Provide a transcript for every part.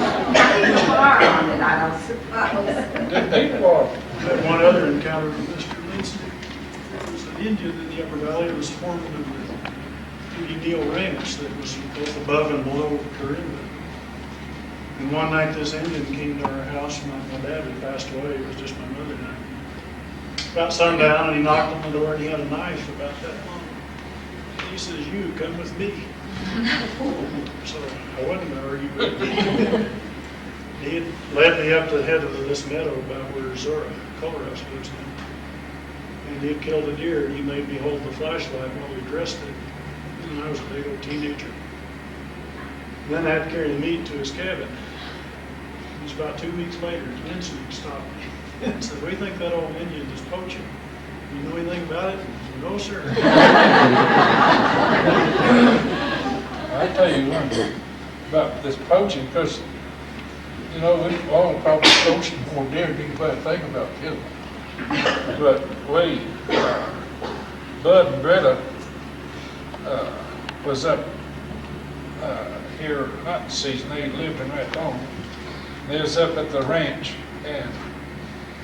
on it, I don't suppose. Good people. Had one other encounter with Mr. Lindsay. There was an Indian in the Upper Valley that was foreman of the Judy Neal Ranch that was both above and below Corinda. And one night this Indian came to our house. My dad had passed away. It was just my mother and I. About sundown, and he knocked on the door and he had a knife about that long. And he says, "You come with me." So I wasn't going to argue with him. He had led me up to the head of this meadow about where Zora Colorhouse lives now. And he had killed a deer, and he made me hold the flashlight while we dressed it. And I was a big old teenager. And then I had to carry the meat to his cabin. It was about 2 weeks later, an incident stopped me. And said, "We think that old Indian is poaching. You know anything about it?" "No, sir." I tell you one about this poaching, because you know we all probably poaching more deer than anybody think about killing. But we, Bud and Greta, was up here hunting season. They lived in Raton. They was up at the ranch, and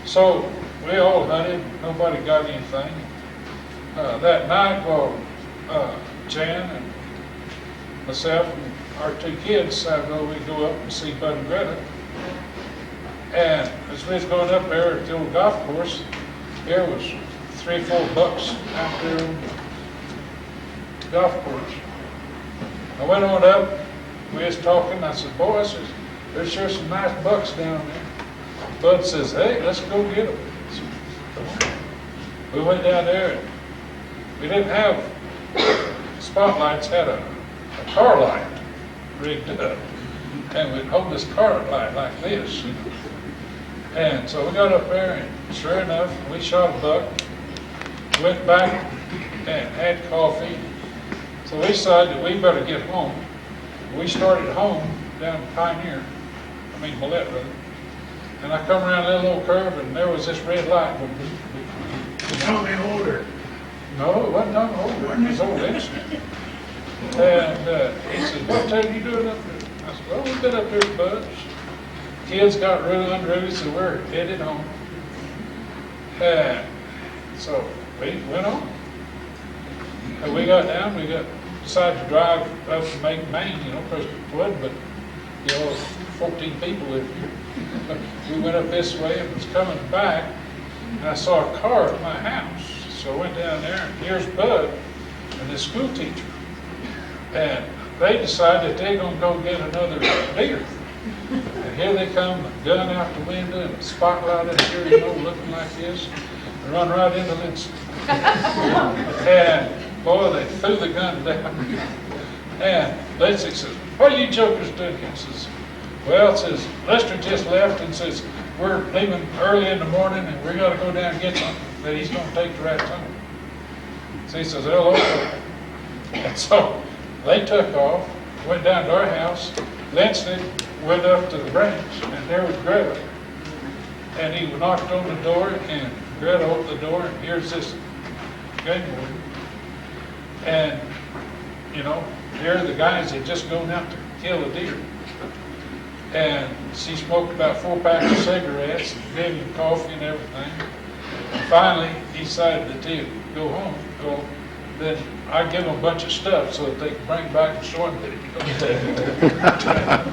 so we all hunted. Nobody got anything. That night, well, Jan and myself and our 2 kids decided, well, we'd go up and see Bud and Greta. And as we was going up there at the old golf course, there was 3 or 4 bucks out there on the golf course. I went on up, we was talking, I said, "Boy," I said, "there's sure some nice bucks down there." Bud says, "Hey, let's go get them." Come on. We went down there, and we didn't have spotlights, had a car light rigged up, and we'd hold this car light like this. And so we got up there, and sure enough, we shot a buck, went back and had coffee. So we decided that we better get home. We started home down Pioneer, Millette rather. And I come around that little curve, and there was this red light. Tell me older. No, it wasn't on hold, it was old incident. And he said, "What the hell are you doing up there?" I said, "Well, we've been up here, Bud." Kids got real unruly, so we're headed home. And so we went on. And we got down, decided to drive up to Maine, because it wasn't but, 14 people live here. We went up this way and was coming back, and I saw a car at my house. So I went down there, and here's Bud and the school teacher. And they decided they're going to go get another deer. And here they come, a gun out the window and a spotlight in here, looking like this, and run right into Lindsay. And boy, they threw the gun down. And Lindsay says, "What are you jokers doing?" He says, "Well," says, "Lester just left and says, we're leaving early in the morning and we're going to go down and get something that he's going to take to Raton." So he says, "Hello." And so they took off, went down to our house. Lindsay went up to the ranch, and there was Greta. And he knocked on the door, and Greta opened the door, and here's this game warden. And, here are the guys that just gone out to kill a deer. And she smoked about 4 packs of cigarettes, and gave him coffee and everything. And finally, he decided to go home. Well, then I give them a bunch of stuff so that they can bring back and show them that he can go take it.